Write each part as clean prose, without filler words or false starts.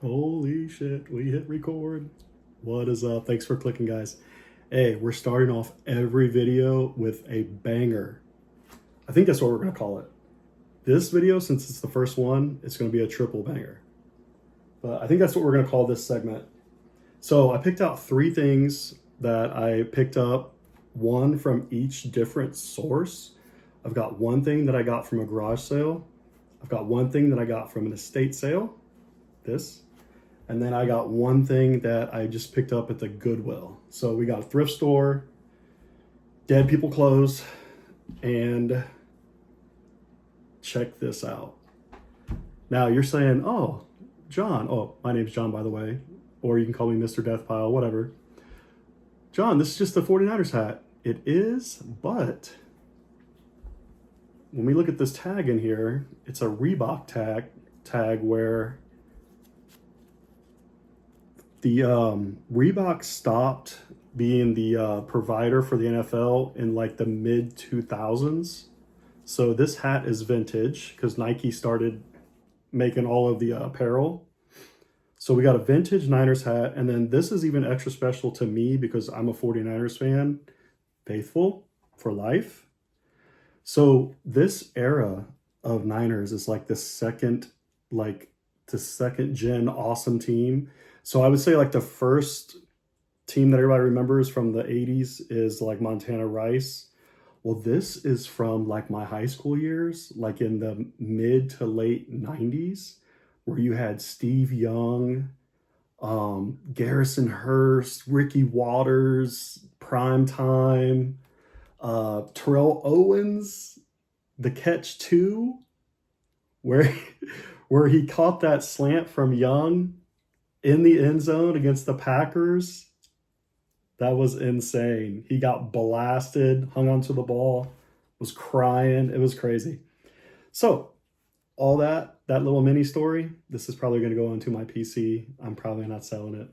Holy shit, we hit record. What is up? Thanks for clicking, guys. Hey, we're starting off every video with a banger. I think that's what we're going to call it. This video, since it's the first one, it's going to be a triple banger. But I think that's what we're going to call this segment. So I picked out three things that I picked up, one from each different source. I've got one thing that I got from a garage sale. I've got one thing that I got from an estate sale. This. And then I got one thing that I just picked up at the Goodwill. So we got a thrift store, dead people clothes, and check this out. Now you're saying, oh, John, my name's John, by the way, or you can call me Mr. Deathpile, whatever. John, this is just a 49ers hat. It is, but when we look at this tag in here, it's a Reebok tag where the Reebok stopped being the provider for the NFL in like the mid 2000s. So this hat is vintage because Nike started making all of the apparel. So we got a vintage Niners hat. And then this is even extra special to me because I'm a 49ers fan, faithful for life. So this era of Niners is like the second gen awesome team. So I would say like the first team that everybody remembers from the 80s is like Montana Rice. Well, this is from like my high school years, like in the mid to late 90s, where you had Steve Young, Garrison Hurst, Ricky Waters, Prime Time, Terrell Owens, the catch two, where where he caught that slant from Young in the end zone against the Packers. That was insane. He got blasted, hung onto the ball, was crying. It was crazy. So all that little mini story, this is probably going to go onto my PC. I'm probably not selling it.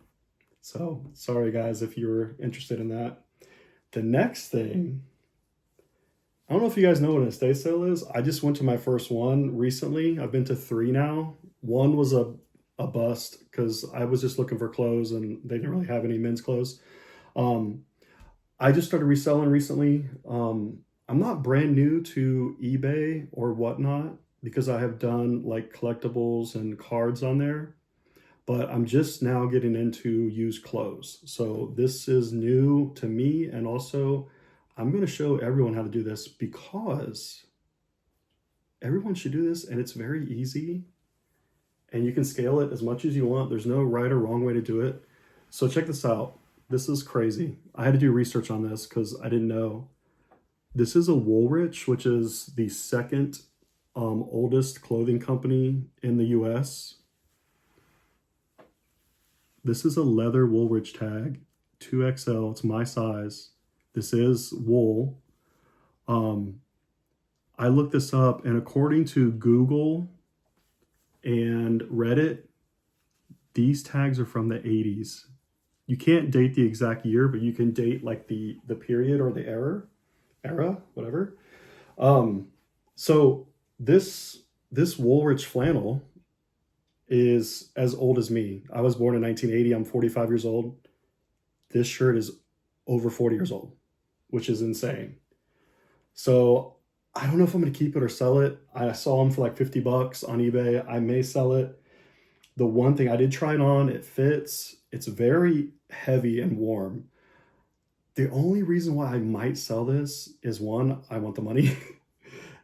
So sorry, guys, if you were interested in that. The next thing, I don't know if you guys know what an estate sale is. I just went to my first one recently. I've been to three now. One was a bust because I was just looking for clothes and they didn't really have any men's clothes. I just started reselling recently. I'm not brand new to eBay or whatnot because I have done like collectibles and cards on there, but I'm just now getting into used clothes. So this is new to me. And also I'm going to show everyone how to do this because everyone should do this and it's very easy. And you can scale it as much as you want. There's no right or wrong way to do it. So check this out. This is crazy. I had to do research on this because I didn't know. This is a Woolrich, which is the second oldest clothing company in the US. This is a leather Woolrich tag, 2XL. It's my size. This is wool. I looked this up, and according to Google and Reddit, these tags are from the 80s. You can't date the exact year, but you can date like the period or the era, whatever. So this Woolrich flannel is as old as me. I was born in 1980. I'm 45 years old. This shirt is over 40 years old, which is insane. So I don't know if I'm going to keep it or sell it. I saw them for like $50 on eBay. I may sell it. The one thing I did try it on, it fits. It's very heavy and warm. The only reason why I might sell this is one, I want the money.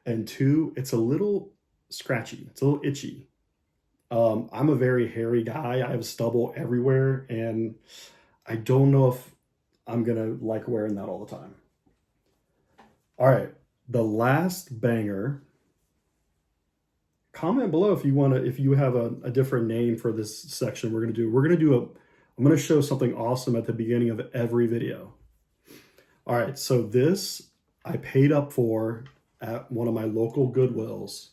And two, it's a little scratchy. It's a little itchy. I'm a very hairy guy. I have stubble everywhere. And I don't know if I'm going to like wearing that all the time. All right. The last banger. Comment below if you have a different name for this section. I'm going to show something awesome at the beginning of every video. All right, so this I paid up for at one of my local Goodwills.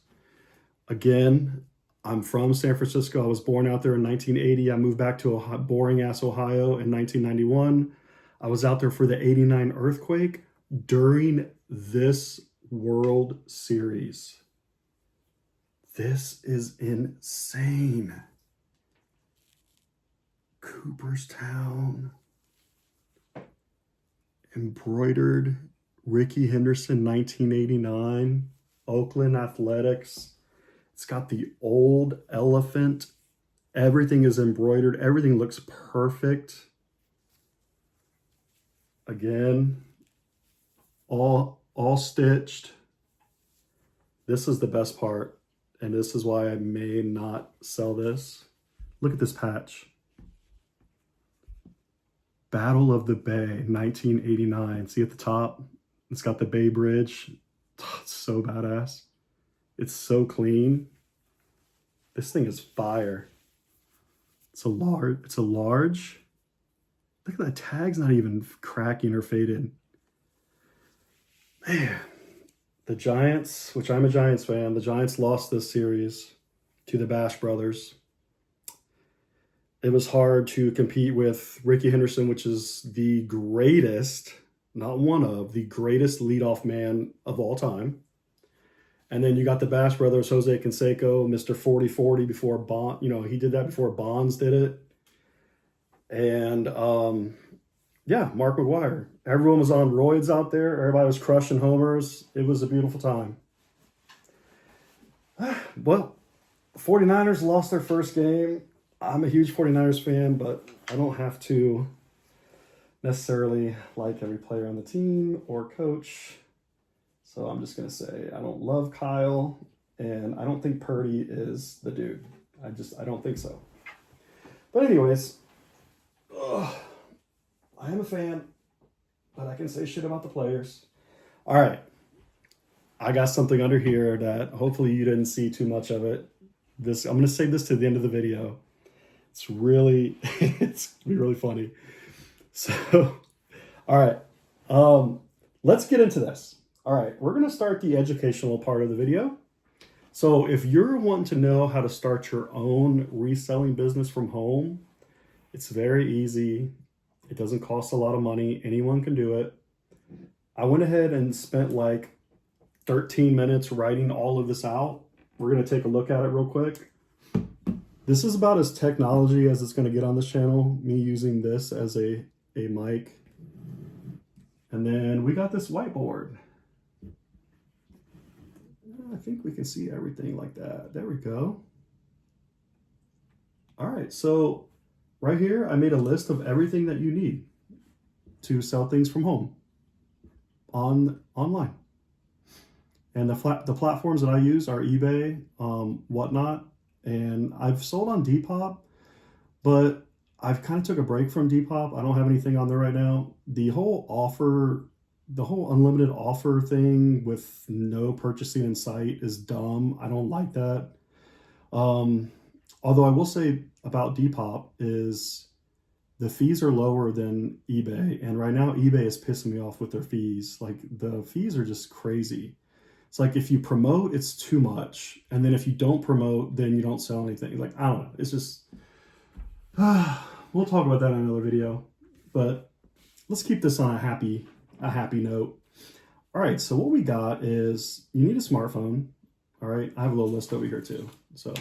Again, I'm from San Francisco. I was born out there in 1980. I moved back to boring ass Ohio in 1991. I was out there for the 89 earthquake during this World Series. This is insane. Cooperstown. Embroidered. Ricky Henderson, 1989. Oakland Athletics. It's got the old elephant. Everything is embroidered. Everything looks perfect. Again, all stitched. This is the best part, and this is why I may not sell this. Look at this patch. Battle of the Bay, 1989. See at the top? It's got the Bay Bridge. Oh, it's so badass. It's so clean. This thing is fire. It's a large. Look at that tag's not even cracking or faded. Man, the Giants, which I'm a Giants fan, the Giants lost this series to the Bash Brothers. It was hard to compete with Ricky Henderson, which is the greatest, not one of, the greatest leadoff man of all time. And then you got the Bash Brothers, Jose Canseco, Mr. 40-40 before Bond, he did that before Bonds did it. And yeah, Mark McGwire. Everyone was on roids out there. Everybody was crushing homers. It was a beautiful time. Well, 49ers lost their first game. I'm a huge 49ers fan, but I don't have to necessarily like every player on the team or coach. So I'm just going to say I don't love Kyle, and I don't think Purdy is the dude. I don't think so. But anyways, I am a fan, but I can say shit about the players. All right. I got something under here that hopefully you didn't see too much of it. I'm going to save this to the end of the video. It's really funny. So, all right. Let's get into this. All right. We're going to start the educational part of the video. So if you're wanting to know how to start your own reselling business from home, it's very easy. It doesn't cost a lot of money. Anyone can do it. I went ahead and spent like 13 minutes writing all of this out. We're going to take a look at it real quick. This is about as technology as it's going to get on this channel, me using this as a mic. And then we got this whiteboard. I think we can see everything like that. There we go. All right, so right here, I made a list of everything that you need to sell things from home online. And the platforms that I use are eBay, whatnot. And I've sold on Depop, but I've kind of took a break from Depop. I don't have anything on there right now. The whole unlimited offer thing with no purchasing in sight is dumb. I don't like that. Although I will say about Depop is the fees are lower than eBay. And right now eBay is pissing me off with their fees. Like the fees are just crazy. It's like if you promote, it's too much. And then if you don't promote, then you don't sell anything. Like, I don't know. It's just, we'll talk about that in another video. But let's keep this on a happy note. All right, so what we got is you need a smartphone. All right, I have a little list over here too. So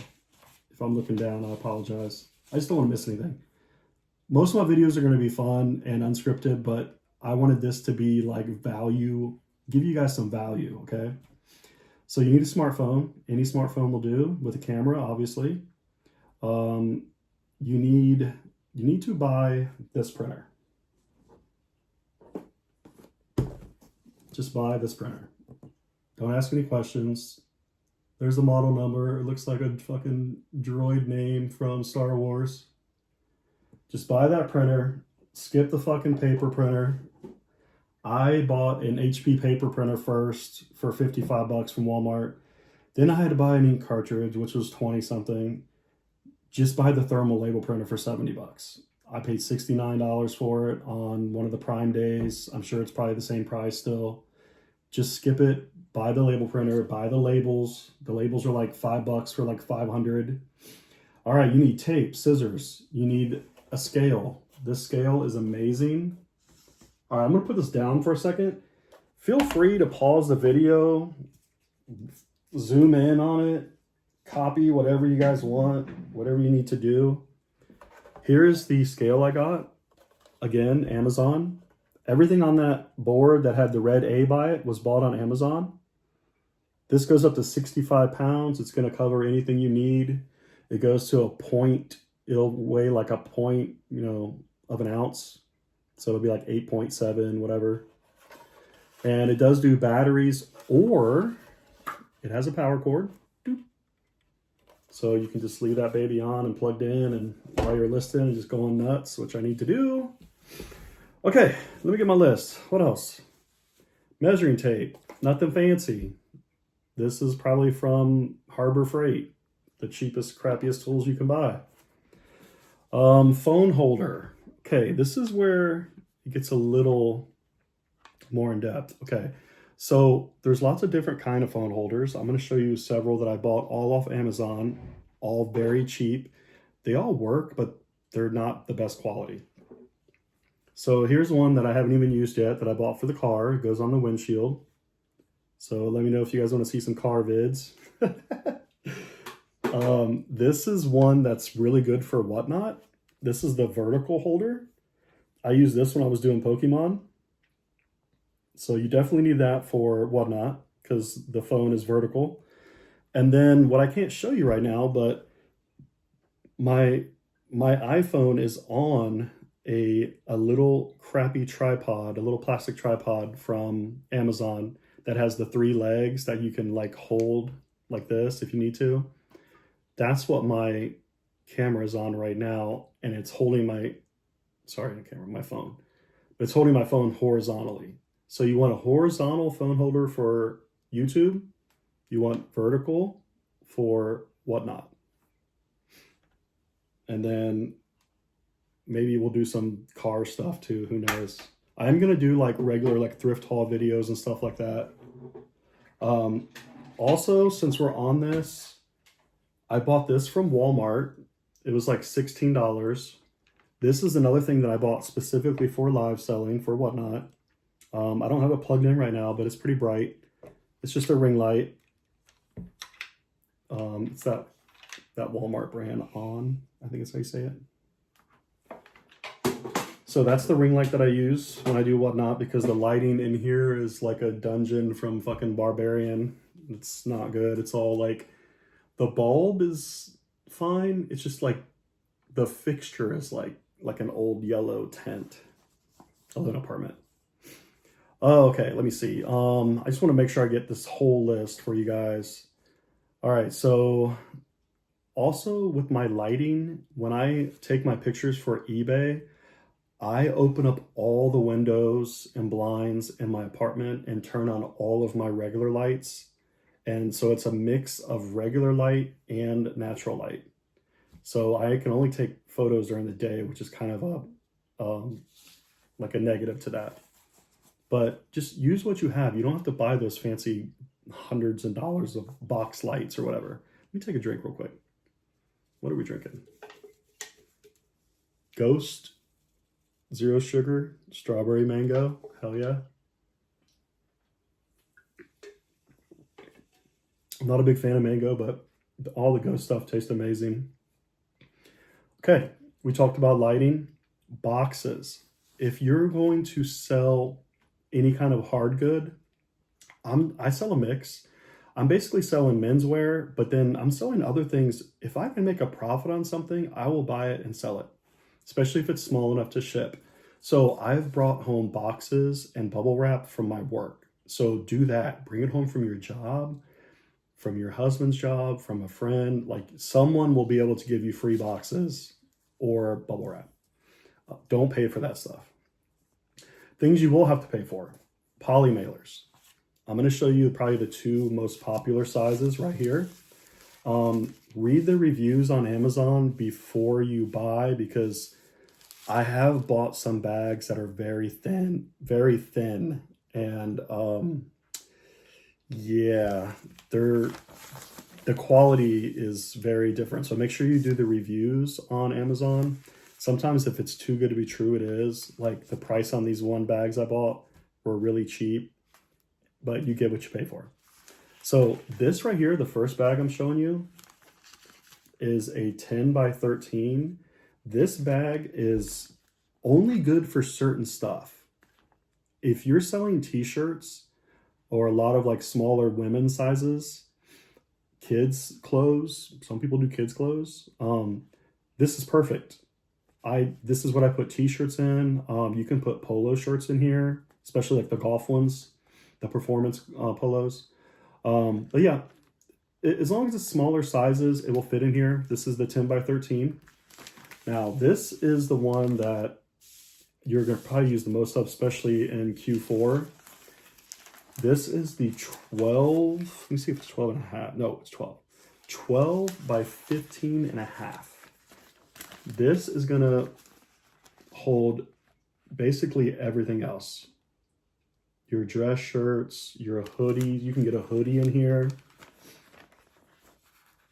if I'm looking down, I apologize. I just don't want to miss anything. Most of my videos are going to be fun and unscripted, but I wanted this to be like value, give you guys some value, okay? So you need a smartphone. Any smartphone will do with a camera, obviously. You need to buy this printer. Just buy this printer. Don't ask any questions. There's the model number. It looks like a fucking droid name from Star Wars. Just buy that printer. Skip the fucking paper printer. I bought an HP paper printer first for $55 from Walmart. Then I had to buy an ink cartridge, which was 20 something. Just buy the thermal label printer for $70. I paid $69 for it on one of the Prime days. I'm sure it's probably the same price still. Just skip it. Buy the label printer. Buy the labels. The labels are like $5 for like 500. All right, you need tape, scissors. You need a scale. This scale is amazing. All right, I'm going to put this down for a second. Feel free to pause the video, zoom in on it, copy whatever you guys want, whatever you need to do. Here's the scale I got. Again, Amazon. Everything on that board that had the red A by it was bought on Amazon. This goes up to 65 pounds. It's going to cover anything you need. It goes to a point. It'll weigh like a point, you know, of an ounce. So it'll be like 8.7, whatever. And it does do batteries, or it has a power cord. So you can just leave that baby on and plugged in, and while you're listening, just going nuts, which I need to do. Okay, let me get my list. What else? Measuring tape. Nothing fancy. This is probably from Harbor Freight. The cheapest, crappiest tools you can buy. Phone holder. Okay, this is where it gets a little more in depth. Okay, so there's lots of different kind of phone holders. I'm going to show you several that I bought all off Amazon, all very cheap. They all work, but they're not the best quality. So here's one that I haven't even used yet that I bought for the car. It goes on the windshield. So let me know if you guys want to see some car vids. This is one that's really good for Whatnot. This is the vertical holder. I used this when I was doing Pokemon. So you definitely need that for Whatnot because the phone is vertical. And then what I can't show you right now, but my iPhone is on a little crappy tripod, a little plastic tripod from Amazon that has the 3 legs that you can like hold like this if you need to. That's what my camera is on right now, and it's holding my phone. But it's holding my phone horizontally. So you want a horizontal phone holder for YouTube. You want vertical for Whatnot. And then maybe we'll do some car stuff too, who knows. I'm going to do like regular like thrift haul videos and stuff like that. Also, since we're on this, I bought this from Walmart. It was like $16. This is another thing that I bought specifically for live selling for Whatnot. I don't have it plugged in right now, but it's pretty bright. It's just a ring light. It's that Walmart brand On, I think that's how you say it. So that's the ring light that I use when I do Whatnot, because the lighting in here is like a dungeon from fucking Barbarian. It's not good. It's all like, the bulb is fine. It's just like the fixture is like an old yellow tent of an apartment. Oh, okay, let me see. I just want to make sure I get this whole list for you guys. All right, so also with my lighting, when I take my pictures for eBay, I open up all the windows and blinds in my apartment and turn on all of my regular lights. And so it's a mix of regular light and natural light. So I can only take photos during the day, which is kind of like a negative to that. But just use what you have. You don't have to buy those fancy hundreds of dollars of box lights or whatever. Let me take a drink real quick. What are we drinking? Ghost, zero sugar, strawberry mango. Hell yeah. I'm not a big fan of mango, but all the Ghost stuff tastes amazing. Okay, we talked about lighting. Boxes. If you're going to sell any kind of hard good, I sell a mix. I'm basically selling menswear, but then I'm selling other things. If I can make a profit on something, I will buy it and sell it, especially if it's small enough to ship. So I've brought home boxes and bubble wrap from my work. So do that. Bring it home from your job, from your husband's job, from a friend. Like, someone will be able to give you free boxes or bubble wrap. Don't pay for that stuff. Things you will have to pay for. Poly mailers. I'm going to show you probably the 2 most popular sizes right here. Read the reviews on Amazon before you buy, because I have bought some bags that are very thin, and yeah, the quality is very different. So make sure you do the reviews on Amazon. Sometimes if it's too good to be true, it is. Like, the price on these one bags I bought were really cheap, but you get what you pay for. So this right here, the first bag I'm showing you, is a 10 by 13. This bag is only good for certain stuff. If you're selling t-shirts or a lot of like smaller women's sizes, kids clothes, some people do kids clothes, this is perfect. This is what I put t-shirts in. You can put polo shirts in here, especially like the golf ones, the performance polos. But yeah, as long as it's smaller sizes, it will fit in here. This is the 10 by 13. Now, this is the one that you're going to probably use the most of, especially in Q4. This is the 12, let me see if it's 12 and a half. No, it's 12. 12 by 15 and a half. This is going to hold basically everything else. Your dress shirts, your hoodies. You can get a hoodie in here.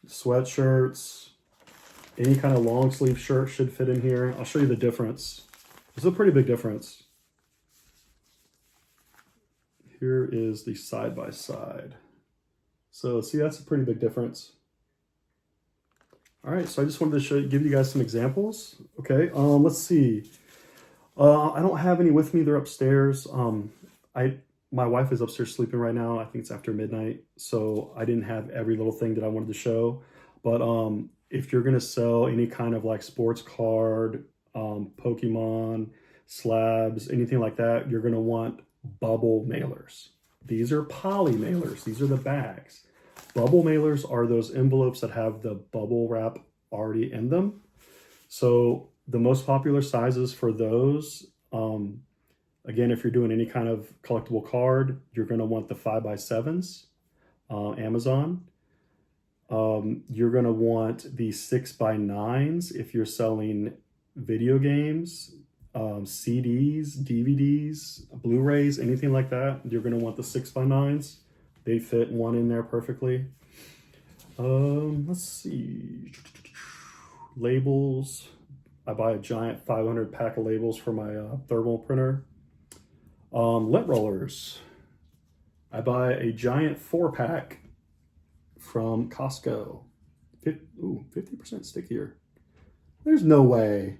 Sweatshirts. Any kind of long sleeve shirt should fit in here. I'll show you the difference. It's a pretty big difference. Here is the side by side. So see, that's a pretty big difference. All right, so I just wanted to give you guys some examples. Okay, let's see. I don't have any with me. They're upstairs. My wife is upstairs sleeping right now. I think it's after midnight, so I didn't have every little thing that I wanted to show. But if you're gonna sell any kind of like sports card, Pokemon, slabs, anything like that, you're gonna want bubble mailers. These are poly mailers. These are the bags. Bubble mailers are those envelopes that have the bubble wrap already in them. So the most popular sizes for those, again, if you're doing any kind of collectible card, you're going to want the 5x7s, Amazon. You're going to want the 6x9s if you're selling video games, CDs, DVDs, Blu-rays, anything like that. You're going to want the 6x9s. They fit one in there perfectly. Let's see. Labels. I buy a giant 500 pack of labels for my thermal printer. Lint rollers. I buy a giant 4-pack from Costco. 50% stickier. There's no way.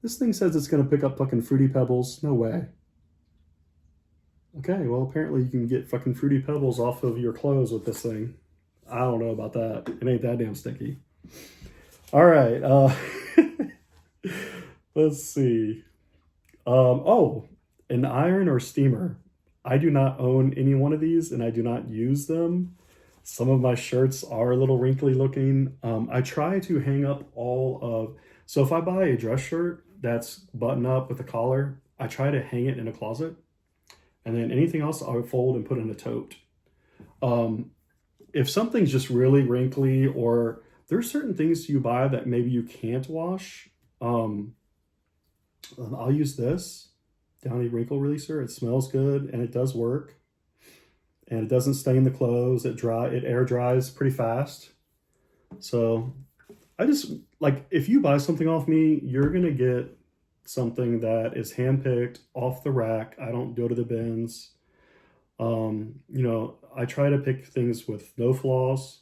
This thing says it's going to pick up fucking Fruity Pebbles. No way. Okay, well, apparently you can get fucking Fruity Pebbles off of your clothes with this thing. I don't know about that. It ain't that damn sticky. All right. Let's see. Oh, an iron or steamer. I do not own any one of these, and I do not use them. Some of my shirts are a little wrinkly looking. I try to hang up all of... So if I buy a dress shirt that's buttoned up with a collar, I try to hang it in a closet. And then anything else I would fold and put in a tote. If something's just really wrinkly, or there's certain things you buy that maybe you can't wash, I'll use this Downy Wrinkle Releaser. It smells good and it does work. And it doesn't stain the clothes. It air dries pretty fast. So I just, like, if you buy something off me, you're going to get something that is handpicked off the rack. I don't go to the bins. I try to pick things with no flaws.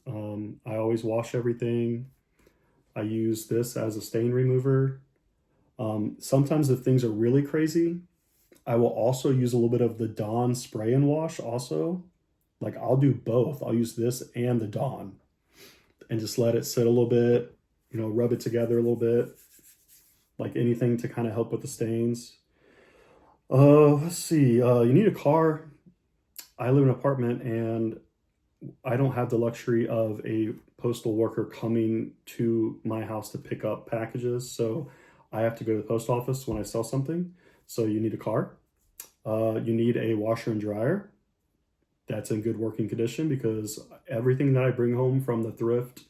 I always wash everything. I use this as a stain remover. Sometimes if things are really crazy, I will also use a little bit of the Dawn spray and wash also. Like, I'll do both. I'll use this and the Dawn and just let it sit a little bit, rub it together a little bit. Like anything to kind of help with the stains. Let's see. You need a car. I live in an apartment and I don't have the luxury of a postal worker coming to my house to pick up packages. So I have to go to the post office when I sell something. So you need a car. You need a washer and dryer that's in good working condition, because everything that I bring home from the thrift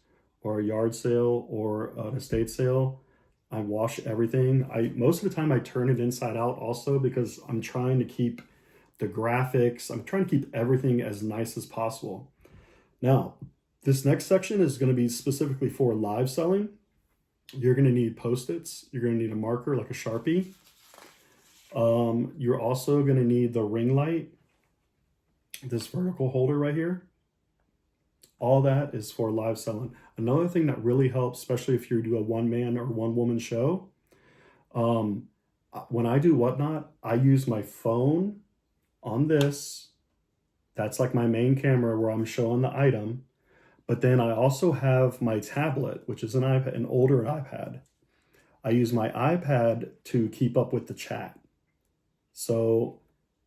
or a yard sale or an estate sale, I wash everything. Most of the time I turn it inside out also, because I'm trying to keep the graphics, I'm trying to keep everything as nice as possible. Now, this next section is going to be specifically for live selling. You're going to need Post-its. You're going to need a marker like a Sharpie. You're also going to need the ring light, this vertical holder right here. All that is for live selling. Another thing that really helps, especially if you do a one man or one woman show, um, when I do Whatnot, I use my phone on this. That's like my main camera where I'm showing the item. But then I also have my tablet, which is an iPad, an older iPad. I use my iPad to keep up with the chat. So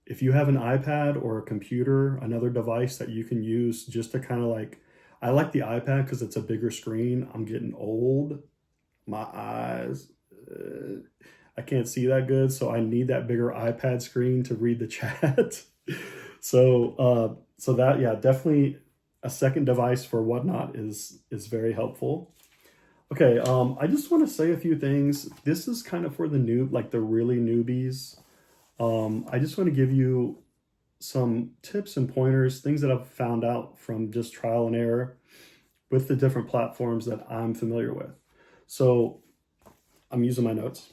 if you have an iPad or a computer, another device that you can use just to kind of like, I like the iPad because it's a bigger screen. I'm getting old. My eyes, I can't see that good. So I need that bigger iPad screen to read the chat. So that, yeah, definitely a second device for Whatnot is very helpful. Okay, I just want to say a few things. This is kind of for the like the really newbies. I just want to give you some tips and pointers, things that I've found out from just trial and error with the different platforms that I'm familiar with. So I'm using my notes.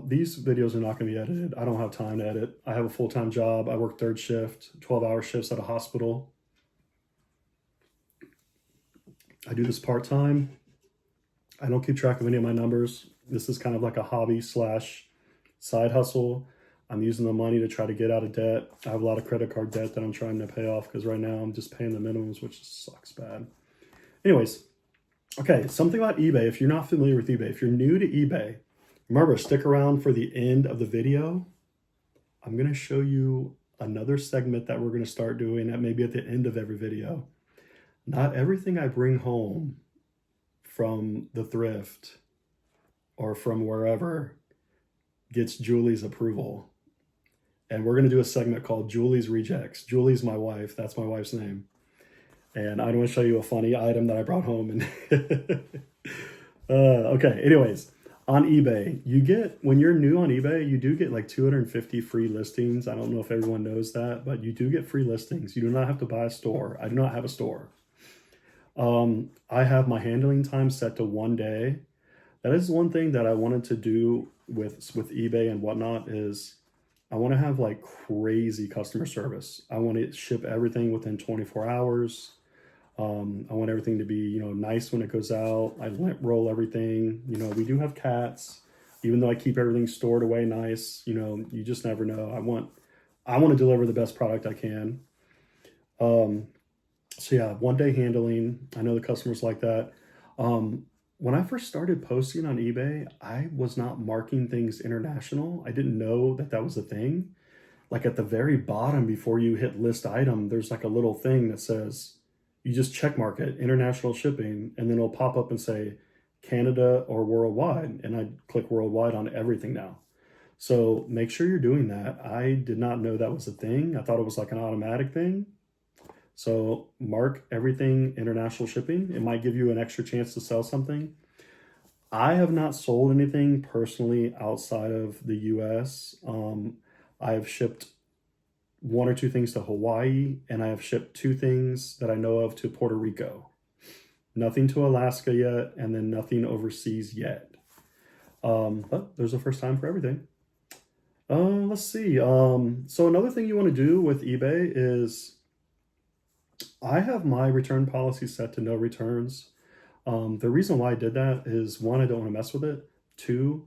These videos are not going to be edited. I don't have time to edit. I have a full-time job. I work third shift, 12-hour shifts at a hospital. I do this part-time. I don't keep track of any of my numbers. This is kind of like a hobby slash side hustle. I'm using the money to try to get out of debt. I have a lot of credit card debt that I'm trying to pay off because right now I'm just paying the minimums, which sucks bad. Anyways, okay, something about eBay. If you're not familiar with eBay, if you're new to eBay, remember, stick around for the end of the video. I'm going to show you another segment that we're going to start doing at maybe at the end of every video. Not everything I bring home from the thrift or from wherever gets Julie's approval. And we're going to do a segment called Julie's Rejects. Julie's my wife. That's my wife's name. And I want to show you a funny item that I brought home. And okay, anyways, on eBay, you get, when you're new on eBay, you do get like 250 free listings. I don't know if everyone knows that, but you do get free listings. You do not have to buy a store. I do not have a store. I have my handling time set to 1 day. That is one thing that I wanted to do with eBay and Whatnot is I want to have like crazy customer service. I want to ship everything within 24 hours. I want everything to be, nice when it goes out. I lint roll everything. We do have cats, even though I keep everything stored away nice. You just never know. I want to deliver the best product I can. So yeah, 1 day handling. I know the customers like that. When I first started posting on eBay, I was not marking things international. I didn't know that that was a thing. Like at the very bottom, before you hit list item, there's like a little thing that says, you just check mark it, international shipping, and then it'll pop up and say Canada or worldwide. And I click worldwide on everything now. So make sure you're doing that. I did not know that was a thing. I thought it was like an automatic thing. So mark everything international shipping. It might give you an extra chance to sell something. I have not sold anything personally outside of the US. I have shipped 1 or 2 things to Hawaii, and I have shipped 2 things that I know of to Puerto Rico. Nothing to Alaska yet, and then nothing overseas yet. But there's a first time for everything. Let's see. So another thing you want to do with eBay is I have my return policy set to no returns. The reason why I did that is 1, I don't want to mess with it. 2,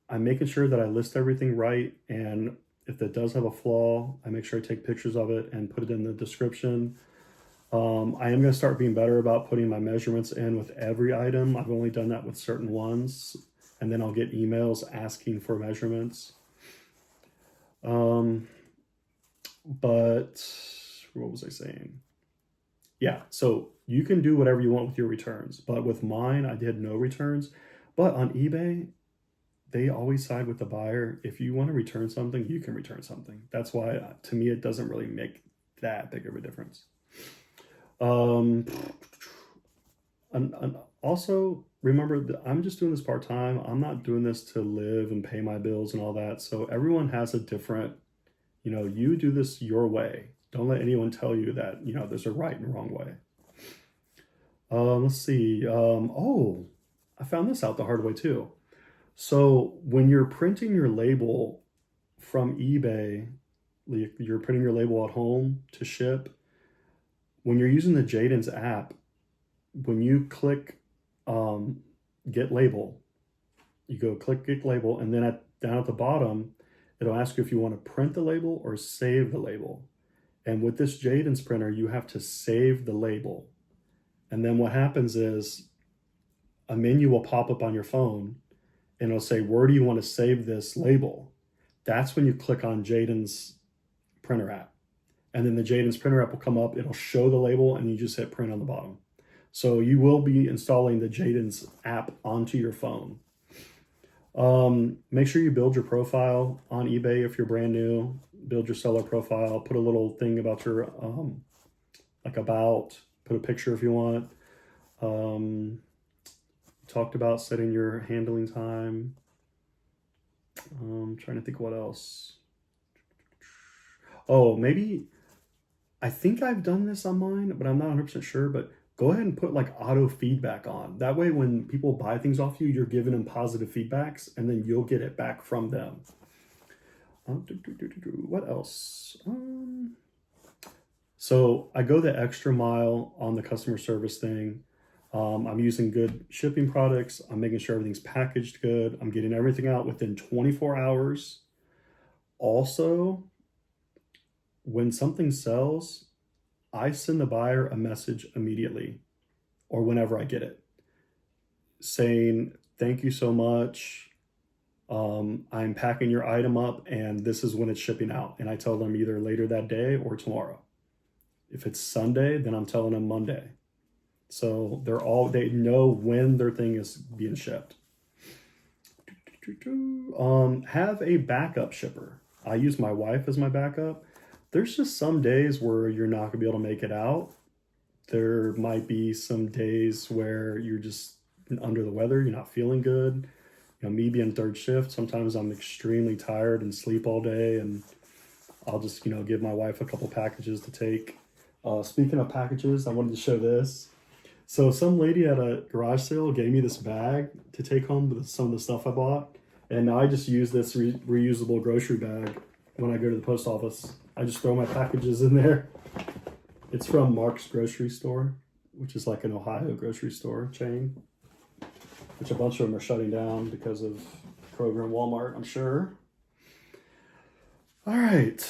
I'm making sure that I list everything right. And if it does have a flaw, I make sure I take pictures of it and put it in the description. I am going to start being better about putting my measurements in with every item. I've only done that with certain ones. And then I'll get emails asking for measurements. But what was I saying? Yeah, so you can do whatever you want with your returns, but with mine, I did no returns. But on eBay, they always side with the buyer. If you want to return something, you can return something. That's why, to me, it doesn't really make that big of a difference. And also, remember that I'm just doing this part-time. I'm not doing this to live and pay my bills and all that. So everyone has a different, you do this your way. Don't let anyone tell you that, there's a right and wrong way. Let's see. I found this out the hard way too. So when you're printing your label from eBay, you're printing your label at home to ship. When you're using the Jaden's app, when you click get label, you go click get label, and then down at the bottom, it'll ask you if you want to print the label or save the label. And with this Jaden's printer, you have to save the label. And then what happens is a menu will pop up on your phone and it'll say, where do you want to save this label? That's when you click on Jaden's printer app. And then the Jaden's printer app will come up, it'll show the label, and you just hit print on the bottom. So you will be installing the Jaden's app onto your phone. Make sure you build your profile on eBay if you're brand new. Build your seller profile, put a little thing about your, like about, put a picture if you want. Talked about setting your handling time. Trying to think what else. Oh, maybe, I think I've done this on mine, but I'm not 100% sure, but go ahead and put like auto feedback on. That way, when people buy things off you, you're giving them positive feedbacks and then you'll get it back from them. What else? So I go the extra mile on the customer service thing. I'm using good shipping products. I'm making sure everything's packaged good. I'm getting everything out within 24 hours. Also, when something sells, I send the buyer a message immediately or whenever I get it saying, thank you so much. I'm packing your item up and this is when it's shipping out. And I tell them either later that day or tomorrow. If it's Sunday, then I'm telling them Monday. So they know when their thing is being shipped. Have a backup shipper. I use my wife as my backup. There's just some days where you're not gonna be able to make it out. There might be some days where you're just under the weather, you're not feeling good. You know, me being third shift, sometimes I'm extremely tired and sleep all day, and I'll just, give my wife a couple packages to take. Speaking of packages, I wanted to show this. So some lady at a garage sale gave me this bag to take home with some of the stuff I bought. And now I just use this reusable grocery bag when I go to the post office. I just throw my packages in there. It's from Mark's Grocery Store, which is like an Ohio grocery store chain, which a bunch of them are shutting down because of Kroger and Walmart, I'm sure. All right.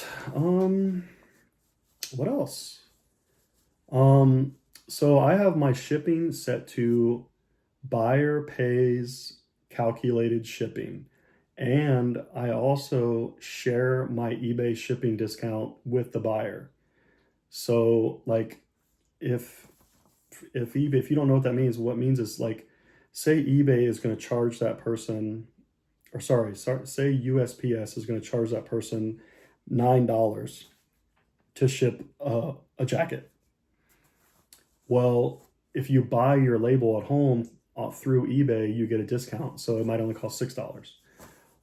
What else? So I have my shipping set to buyer pays calculated shipping. And I also share my eBay shipping discount with the buyer. So like if eBay, if you don't know what that means, what it means is like, say eBay is going to charge that person, or say USPS is going to charge that person $9 to ship a jacket. Well, if you buy your label at home through eBay, you get a discount. So it might only cost $6.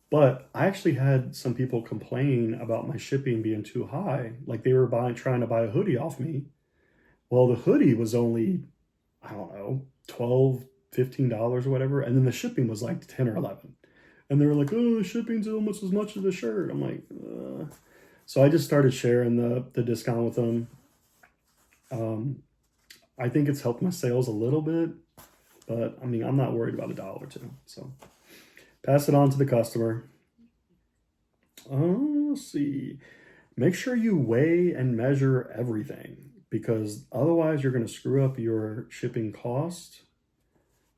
But I actually had some people complain about my shipping being too high. Like they were trying to buy a hoodie off me. Well, the hoodie was only, I don't know, $12, $15 or whatever. And then the shipping was like 10 or 11. And they were like, oh, the shipping's almost as much as the shirt. I'm like, So I just started sharing the discount with them. I think it's helped my sales a little bit, but I mean, I'm not worried about $1 or $2. So pass it on to the customer. Let's see. Make sure you weigh and measure everything, because otherwise you're going to screw up your shipping cost.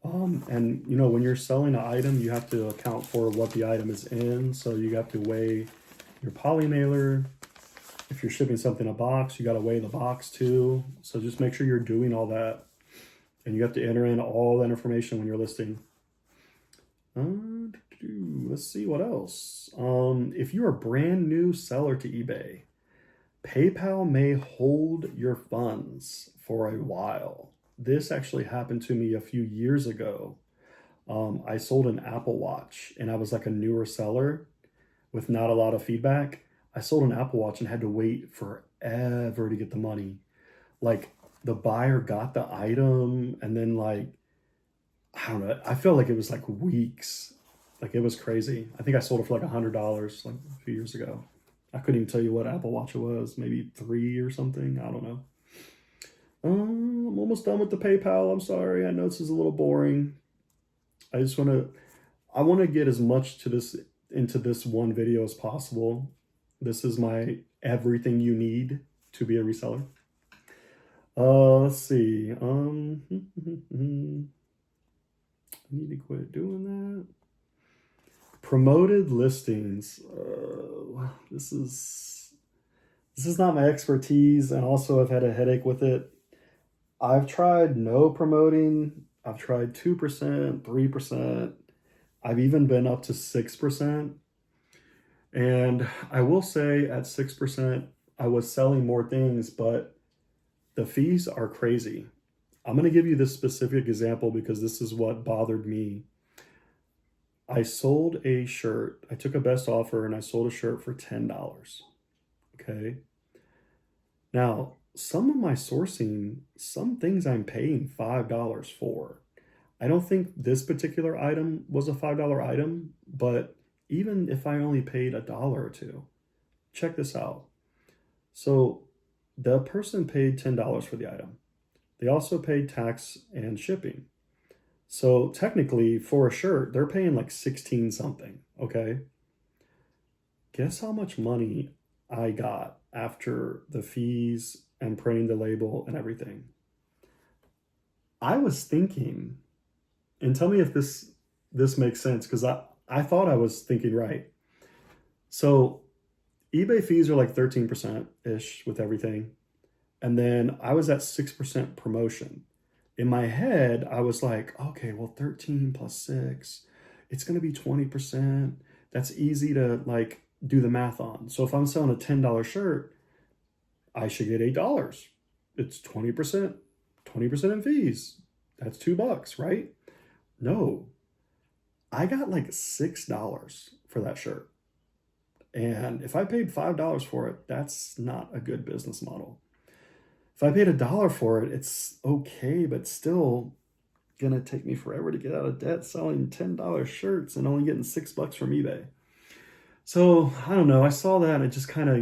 And when you're selling an item, you have to account for what the item is in. So you have to weigh your poly mailer. If you're shipping something in a box, you got to weigh the box too. So just make sure you're doing all that. And you have to enter in all that information when you're listing. Let's see what else. If you're a brand new seller to eBay, PayPal may hold your funds for a while. This actually happened to me a few years ago. I sold an Apple Watch and I was like a newer seller with not a lot of feedback. I sold an Apple Watch and had to wait forever to get the money. Like the buyer got the item and then I don't know, I felt like it was like weeks. Like it was crazy. I think I sold it for like $100 like a few years ago. I couldn't even tell you what Apple Watch it was, maybe 3 or something. I don't know. I'm almost done with the PayPal. I'm sorry. I know this is a little boring. I just I want to get as much into this one video as possible. This is my everything you need to be a reseller. Let's see. I need to quit doing that. Promoted listings. This is not my expertise, and also I've had a headache with it. I've tried no promoting. I've tried 2%, 3%. I've even been up to 6%. And I will say at 6%, I was selling more things, but the fees are crazy. I'm going to give you this specific example because this is what bothered me. I sold a shirt. I took a best offer and I sold a shirt for $10. Okay. Now, some of my sourcing, some things I'm paying $5 for. I don't think this particular item was a $5 item, but even if I only paid $1 or $2, check this out. So the person paid $10 for the item. They also paid tax and shipping. So technically for a shirt, they're paying like 16 something, okay? Guess how much money I got after the fees and printing the label and everything? I was thinking, and tell me if this makes sense, because I thought I was thinking right. So eBay fees are like 13%-ish with everything. And then I was at 6% promotion. In my head, I was like, okay, well, 13 plus 6, it's going to be 20%. That's easy to like do the math on. So if I'm selling a $10 shirt, I should get $8. It's 20%, 20% in fees. That's $2, right? No, I got like $6 for that shirt. And if I paid $5 for it, that's not a good business model. If I paid $1 for it, it's okay, but still gonna take me forever to get out of debt selling $10 shirts and only getting $6 from eBay. So I don't know. I saw that and it just kind of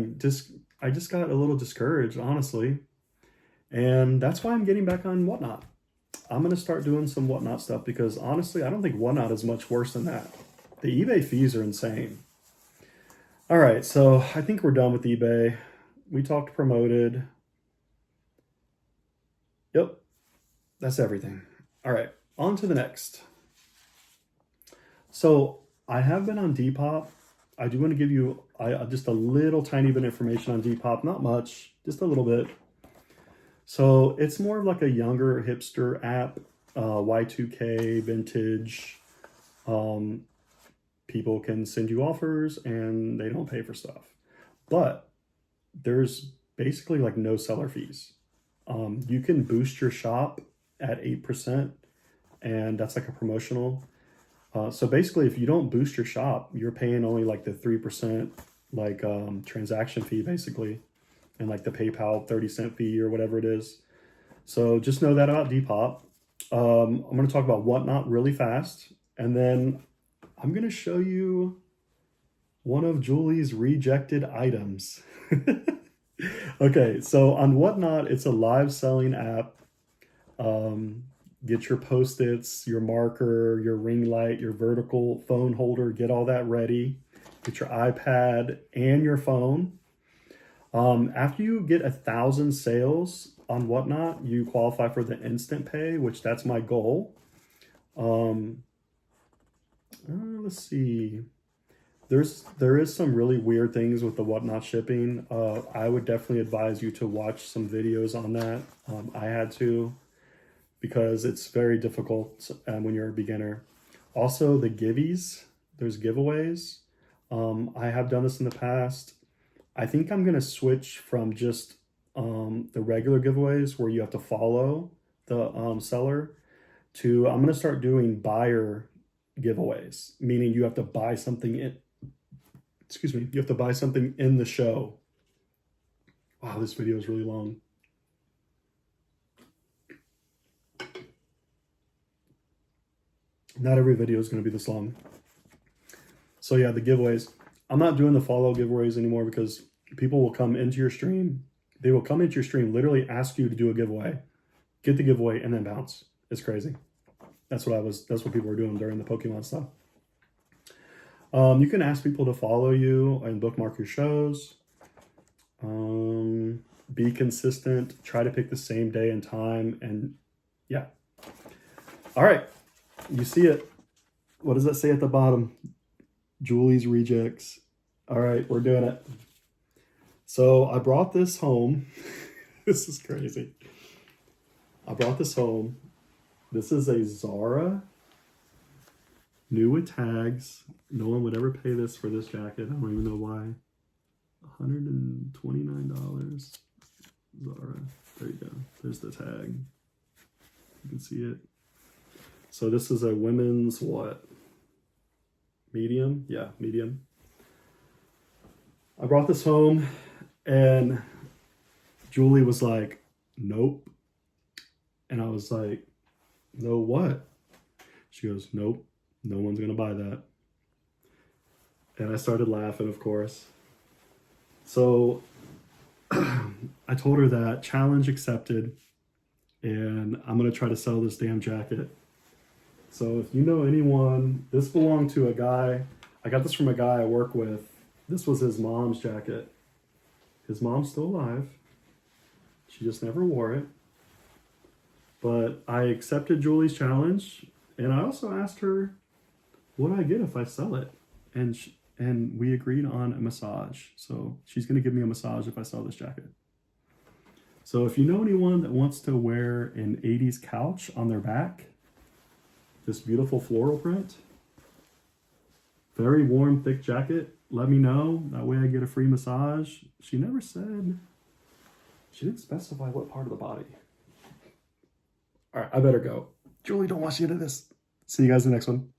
I just got a little discouraged, honestly. And that's why I'm getting back on Whatnot. I'm gonna start doing some Whatnot stuff because honestly, I don't think Whatnot is much worse than that. The eBay fees are insane. All right, so I think we're done with eBay. We talked promoted. Yep, that's everything. All right, on to the next. So I have been on Depop. I do want to give you just a little tiny bit of information on Depop, not much, just a little bit. So it's more of like a younger hipster app, Y2K, vintage. People can send you offers and they don't pay for stuff. But there's basically like no seller fees. You can boost your shop at 8%, and that's like a promotional. So basically, if you don't boost your shop, you're paying only like the 3% like transaction fee basically, and like the PayPal 30-cent fee or whatever it is. So just know that about Depop. I'm going to talk about Whatnot really fast, and then I'm going to show you one of Julie's rejected items. Okay, so on Whatnot, it's a live selling app. Get your Post-its, your marker, your ring light, your vertical phone holder, get all that ready. Get your iPad and your phone. After you get 1,000 sales on Whatnot, you qualify for the instant pay, which that's my goal. Let's see. There is some really weird things with the Whatnot shipping. I would definitely advise you to watch some videos on that. I had to, because it's very difficult when you're a beginner. Also, the giveaways. There's giveaways. I have done this in the past. I think I'm going to switch from just the regular giveaways where you have to follow the seller to I'm going to start doing buyer giveaways, meaning you have to buy something in. Excuse me, you have to buy something in the show. Wow, this video is really long. Not every video is going to be this long. So yeah, the giveaways. I'm not doing the follow giveaways anymore because people will come into your stream. They will come into your stream, literally ask you to do a giveaway. get the giveaway, and then bounce. It's crazy. That's what people were doing during the Pokemon stuff. You can ask people to follow you and bookmark your shows. Be consistent. Try to pick the same day and time. And yeah. All right. You see it. What does that say at the bottom? Julie's Rejects. All right, we're doing it. So I brought this home. This is crazy. I brought this home. This is a Zara, new with tags. No one would ever pay this for this jacket. I don't even know why. $129. Zara. There you go. There's the tag. You can see it. So this is a women's what? Medium? Yeah, medium. I brought this home and Julie was like, nope. And I was like, no what? She goes, nope, no one's going to buy that. And I started laughing, of course. So I told her that challenge accepted, and I'm going to try to sell this damn jacket. So if you know anyone, this belonged to a guy. I got this from a guy I work with. This was his mom's jacket. His mom's still alive. She just never wore it. But I accepted Julie's challenge, and I also asked her, what do I get if I sell it? And we agreed on a massage. So she's going to give me a massage if I sell this jacket. So if you know anyone that wants to wear an 80s couch on their back, this beautiful floral print, very warm, thick jacket, let me know. That way I get a free massage. She never said, she didn't specify what part of the body. All right, I better go. Julie, don't watch the end of this. See you guys in the next one.